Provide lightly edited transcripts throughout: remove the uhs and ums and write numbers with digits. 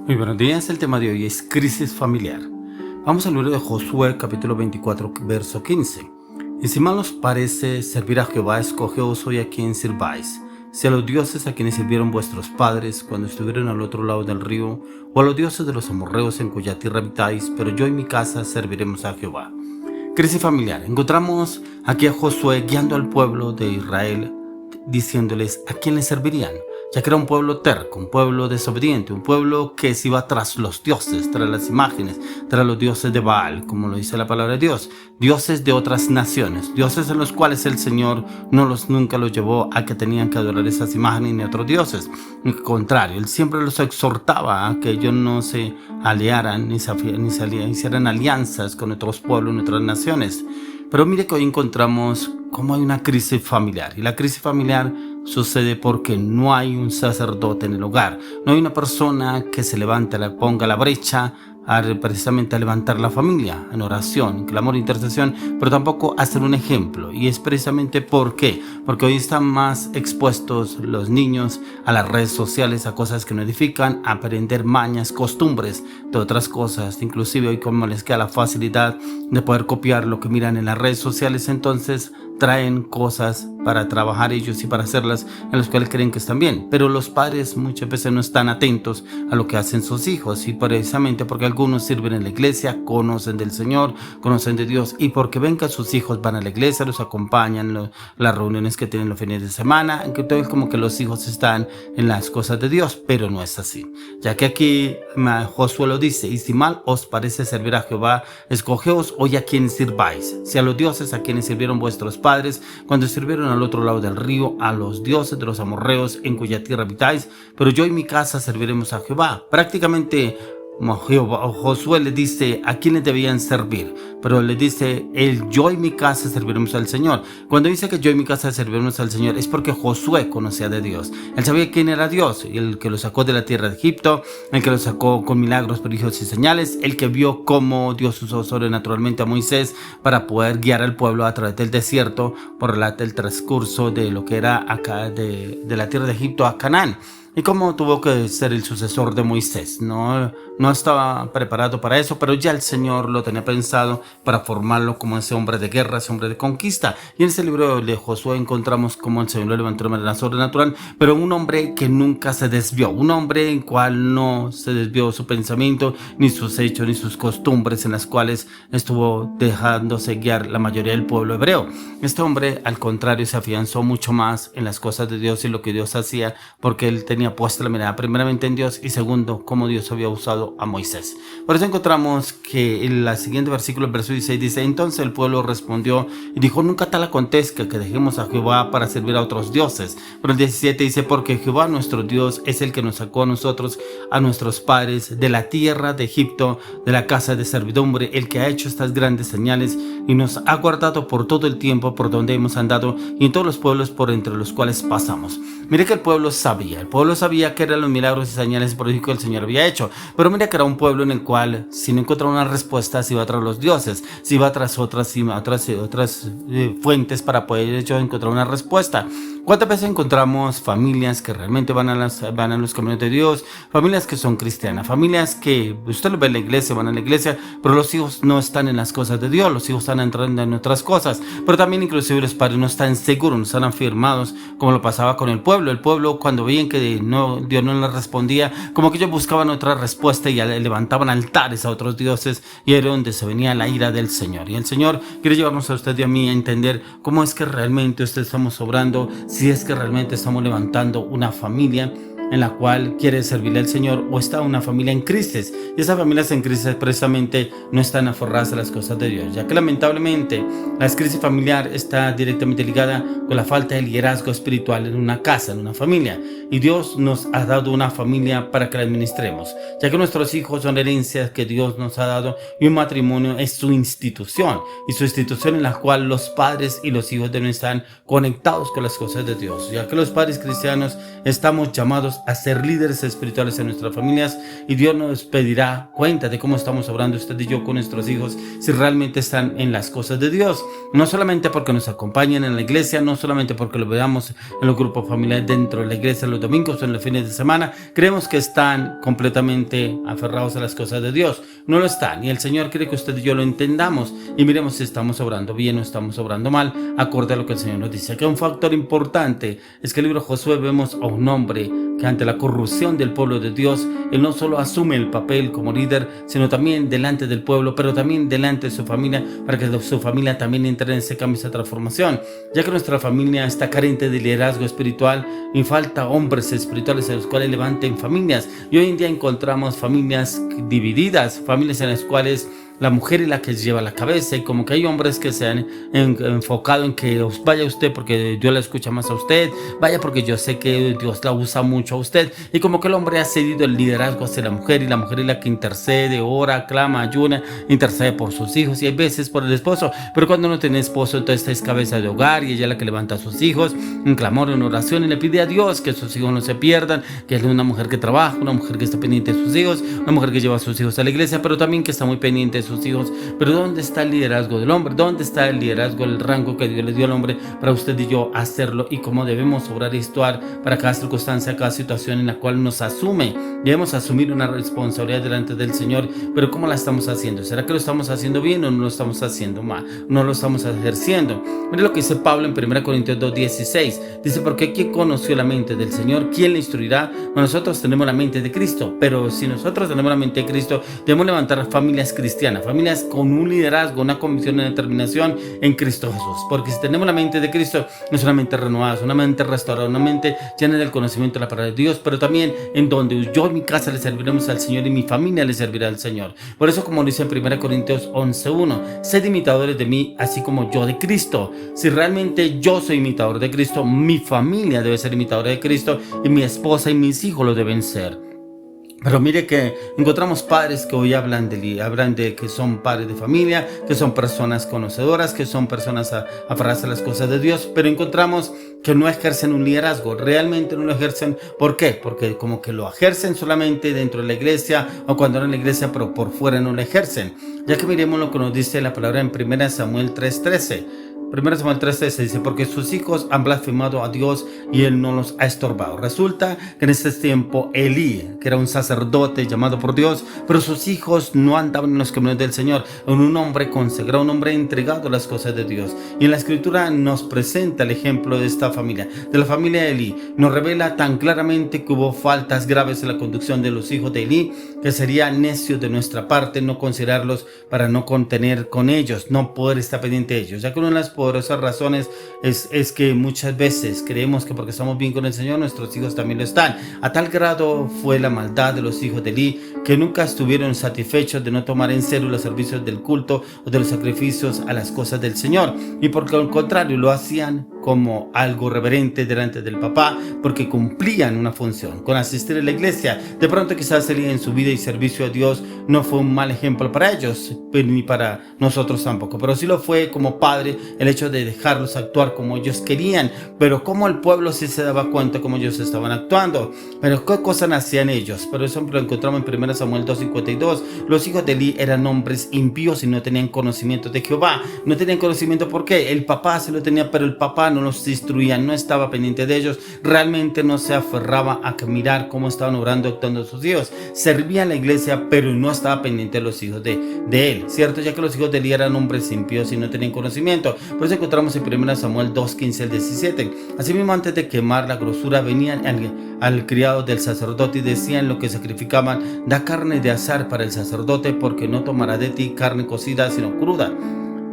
Muy buenos días, el tema de hoy es crisis familiar. Vamos al libro de Josué, capítulo 24, verso 15. Y si mal os parece servir a Jehová, escogeos hoy a quien sirváis, si a los dioses a quienes sirvieron vuestros padres cuando estuvieron al otro lado del río, o a los dioses de los amorreos en cuya tierra habitáis, pero yo y mi casa serviremos a Jehová. Crisis familiar. Encontramos aquí a Josué guiando al pueblo de Israel, diciéndoles a quién le servirían, ya que era un pueblo terco, un pueblo desobediente, un pueblo que se iba tras los dioses, tras las imágenes, tras los dioses de Baal, como lo dice la palabra de Dios, dioses de otras naciones, dioses en los cuales el Señor nunca los llevó a que tenían que adorar esas imágenes ni otros dioses. Al contrario, Él siempre los exhortaba a que ellos no se aliaran ni hicieran alianzas con otros pueblos, con otras naciones. Pero mire que hoy encontramos cómo hay una crisis familiar. Y la crisis familiar sucede porque no hay un sacerdote en el hogar. No hay una persona que se levante, ponga la brecha precisamente a levantar la familia en oración, en clamor, intercesión, pero tampoco hacer un ejemplo. Y es precisamente ¿por qué? Porque hoy están más expuestos los niños a las redes sociales, a cosas que no edifican, a aprender mañas, costumbres de otras cosas. Inclusive hoy como les queda la facilidad de poder copiar lo que miran en las redes sociales, entonces traen cosas para trabajar ellos y para hacerlas en las cuales creen que están bien, pero los padres muchas veces no están atentos a lo que hacen sus hijos, y precisamente porque algunos sirven en la iglesia, conocen del Señor, conocen de Dios, y porque ven que sus hijos van a la iglesia, los acompañan, las reuniones que tienen los fines de semana, en que todo es como que los hijos están en las cosas de Dios, pero no es así, ya que aquí Josué lo dice: y si mal os parece servir a Jehová, escogeos hoy a quien sirváis, si a los dioses a quienes sirvieron vuestros padres cuando sirvieron al otro lado del río, a los dioses de los amorreos en cuya tierra habitáis, pero yo y mi casa serviremos a Jehová. Prácticamente Josué le dice a quién le debían servir, pero le dice yo y mi casa serviremos al Señor. Cuando dice que yo y mi casa serviremos al Señor, es porque Josué conocía de Dios. Él sabía quién era Dios, el que lo sacó de la tierra de Egipto, el que lo sacó con milagros, prodigios y señales, el que vio cómo Dios usó sobrenaturalmente a Moisés para poder guiar al pueblo a través del desierto por el transcurso de lo que era acá de la tierra de Egipto a Canaán. Y cómo tuvo que ser el sucesor de Moisés. No estaba preparado para eso, pero ya el Señor lo tenía pensado para formarlo como ese hombre de guerra, ese hombre de conquista. Y en ese libro de Josué encontramos cómo el Señor lo levantó de manera sobrenatural, pero un hombre que nunca se desvió, un hombre en cual no se desvió su pensamiento, ni sus hechos, ni sus costumbres, en las cuales estuvo dejándose guiar la mayoría del pueblo hebreo. Este hombre, al contrario, se afianzó mucho más en las cosas de Dios y lo que Dios hacía, porque él tenía puesta la mirada primeramente en Dios y segundo, cómo Dios había usado a Moisés. Por eso encontramos que en el siguiente versículo, el verso 16, dice: entonces el pueblo respondió y dijo: nunca tal acontezca que dejemos a Jehová para servir a otros dioses. Pero el 17 dice: porque Jehová nuestro Dios es el que nos sacó a nosotros, a nuestros padres, de la tierra de Egipto, de la casa de servidumbre, el que ha hecho estas grandes señales y nos ha guardado por todo el tiempo por donde hemos andado y en todos los pueblos por entre los cuales pasamos. Mire que el pueblo sabía que eran los milagros y señales prodigios que el Señor había hecho, pero mira que era un pueblo en el cual, si no encontraba una respuesta, se iba tras los dioses, se iba tras otras fuentes para poder ellos encontrar una respuesta. ¿Cuántas veces encontramos familias que realmente van a los caminos de Dios, familias que son cristianas, familias que usted lo ve en la iglesia, van a la iglesia, pero los hijos no están en las cosas de Dios, los hijos están entrando en otras cosas, pero también inclusive los padres no están seguros, no están afirmados, como lo pasaba con el pueblo cuando veían que Dios no les respondía, como que ellos buscaban otra respuesta y levantaban altares a otros dioses, y era donde se venía la ira del Señor. Y el Señor quiere llevarnos a usted y a mí a entender cómo es que realmente estamos obrando, si es que realmente estamos levantando una familia en la cual quiere servirle al Señor, o está una familia en crisis, y esas familias en crisis precisamente no están aferradas a las cosas de Dios, ya que lamentablemente la crisis familiar está directamente ligada con la falta de liderazgo espiritual en una casa, en una familia, y Dios nos ha dado una familia para que la administremos, ya que nuestros hijos son herencias que Dios nos ha dado, y un matrimonio es su institución, y su institución en la cual los padres y los hijos deben estar conectados con las cosas de Dios, ya que los padres cristianos estamos llamados a ser líderes espirituales en nuestras familias y Dios nos pedirá cuenta de cómo estamos obrando usted y yo con nuestros hijos, si realmente están en las cosas de Dios. No solamente porque nos acompañen en la iglesia, no solamente porque lo veamos en los grupos familiares dentro de la iglesia los domingos o en los fines de semana, creemos que están completamente aferrados a las cosas de Dios. No lo están, y el Señor quiere que usted y yo lo entendamos y miremos si estamos obrando bien o estamos obrando mal, acorde a lo que el Señor nos dice. Que un factor importante es que en el libro de Josué vemos a un hombre que ante la corrupción del pueblo de Dios, él no solo asume el papel como líder, sino también delante del pueblo, pero también delante de su familia, para que su familia también entre en ese cambio, esa transformación. Ya que nuestra familia está carente de liderazgo espiritual y falta hombres espirituales en los cuales levanten familias. Y hoy en día encontramos familias divididas, familias en las cuales la mujer es la que lleva la cabeza, y como que hay hombres que se han enfocado en que vaya usted porque Dios la escucha más a usted, vaya porque yo sé que Dios la usa mucho a usted, y como que el hombre ha cedido el liderazgo hacia la mujer, y la mujer es la que intercede, ora, clama, ayuna, intercede por sus hijos y hay veces por el esposo. Pero cuando no tiene esposo, entonces es cabeza de hogar y ella es la que levanta a sus hijos en clamor, en oración, y le pide a Dios que sus hijos no se pierdan, que es una mujer que trabaja, una mujer que está pendiente de sus hijos, una mujer que lleva a sus hijos a la iglesia, pero también que está muy pendiente de sus hijos. Pero ¿dónde está el liderazgo del hombre? ¿Dónde está el liderazgo, el rango que Dios le dio al hombre para usted y yo hacerlo, y cómo debemos obrar y actuar para cada circunstancia, cada situación en la cual nos asume? Debemos asumir una responsabilidad delante del Señor, pero ¿cómo la estamos haciendo? ¿Será que lo estamos haciendo bien o no lo estamos haciendo mal? No lo estamos ejerciendo. Mire lo que dice Pablo en 1 Corintios 2:16. Dice, porque ¿quién conoció la mente del Señor? ¿Quién le instruirá? Bueno, nosotros tenemos la mente de Cristo, pero si nosotros tenemos la mente de Cristo, debemos levantar familias cristianas, familias con un liderazgo, una convicción y determinación en Cristo Jesús. Porque si tenemos la mente de Cristo, no es una mente renovada, es una mente restaurada, una mente llena del conocimiento de la palabra de Dios, pero también en donde yo en mi casa le serviremos al Señor y mi familia le servirá al Señor. Por eso, como dice en 1 Corintios 11:1, sed imitadores de mí, así como yo de Cristo. Si realmente yo soy imitador de Cristo, mi familia debe ser imitadora de Cristo, y mi esposa y mis hijos lo deben ser. Pero mire que encontramos padres que hoy hablan de que son padres de familia, que son personas conocedoras, que son personas aferradas a las cosas de Dios, pero encontramos que no ejercen un liderazgo, realmente no lo ejercen. ¿Por qué? Porque como que lo ejercen solamente dentro de la iglesia, o cuando eran en la iglesia, pero por fuera no lo ejercen. Ya que miremos lo que nos dice la palabra en 1 Samuel 3:13. 1 Samuel 3:13 dice, porque sus hijos han blasfemado a Dios y Él no los ha estorbado. Resulta que en este tiempo Elí, que era un sacerdote llamado por Dios, pero sus hijos no andaban en los caminos del Señor, en un hombre consagrado, un hombre entregado a las cosas de Dios. Y en la Escritura nos presenta el ejemplo de esta familia, de la familia de Elí. Nos revela tan claramente que hubo faltas graves en la conducción de los hijos de Elí, que sería necio de nuestra parte no considerarlos para no contener con ellos, no poder estar pendiente de ellos, ya que una de las poderosas razones es que muchas veces creemos que porque estamos bien con el Señor, nuestros hijos también lo están. A tal grado fue la maldad de los hijos de Elí, que nunca estuvieron satisfechos de no tomar en serio los servicios del culto o de los sacrificios a las cosas del Señor, y porque al contrario lo hacían como algo reverente delante del papá, porque cumplían una función con asistir a la iglesia. De pronto quizás Elí en su vida y servicio a Dios no fue un mal ejemplo para ellos, ni para nosotros tampoco, pero sí lo fue como padre el hecho de dejarlos actuar como ellos querían, pero como el pueblo sí se daba cuenta como ellos estaban actuando. Pero qué cosas hacían ellos. Por eso lo encontramos en 1 Samuel 2:52. Los hijos de Elí eran hombres impíos y no tenían conocimiento de Jehová. No tenían conocimiento, ¿por qué? El papá se lo tenía, pero el papá no los instruía, no estaba pendiente de ellos, realmente no se aferraba a mirar cómo estaban obrando, actuando sus hijos. Servía en la iglesia, pero no estaba pendiente de los hijos de él, ¿cierto? Ya que los hijos de Elí eran hombres impíos y no tenían conocimiento. Por eso encontramos en 1 Samuel 2:15-17. Asimismo, antes de quemar la grosura, venían al criado del sacerdote y decían lo que sacrificaban: da carne de asar para el sacerdote, porque no tomará de ti carne cocida, sino cruda.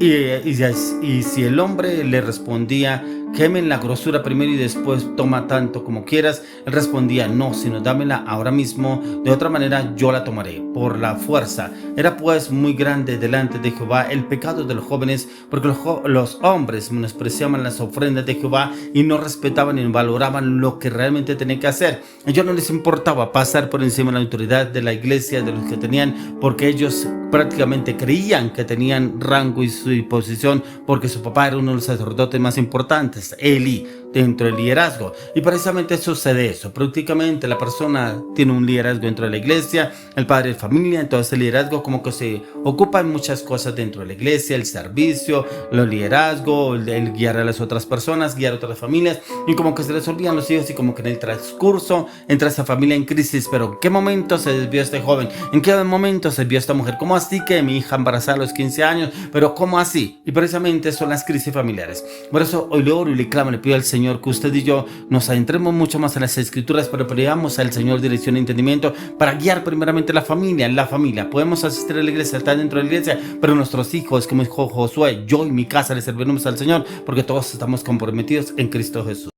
Y si el hombre le respondía: quemen la grosura primero y después toma tanto como quieras, él respondía: no, sino dámela ahora mismo, de otra manera yo la tomaré por la fuerza. Era pues muy grande delante de Jehová el pecado de los jóvenes, porque los hombres menospreciaban las ofrendas de Jehová y no respetaban ni valoraban lo que realmente tenían que hacer. A ellos no les importaba pasar por encima de la autoridad de la iglesia, de los que tenían, porque ellos prácticamente creían que tenían rango y su posición, porque su papá era uno de los sacerdotes más importantes, Elí. dentro del liderazgo. Y precisamente sucede eso. Prácticamente la persona tiene un liderazgo dentro de la iglesia, el padre de familia, entonces el liderazgo como que se ocupa en muchas cosas dentro de la iglesia, el servicio, el liderazgo, el guiar a las otras personas, guiar a otras familias, y como que se les olvidan los hijos y como que en el transcurso entra esa familia en crisis. Pero ¿en qué momento se desvió este joven? ¿En qué momento se desvió esta mujer? ¿Cómo así que mi hija embarazada a los 15 años? ¿Pero cómo así? Y precisamente son las crisis familiares. Por eso hoy le oro y le clamo, le pido al Señor que usted y yo nos adentremos mucho más en las escrituras, pero pidamos al Señor dirección e entendimiento para guiar primeramente la familia. En la familia podemos asistir a la iglesia, estar dentro de la iglesia, pero nuestros hijos, como dijo Josué, yo y mi casa le serviremos al Señor, porque todos estamos comprometidos en Cristo Jesús.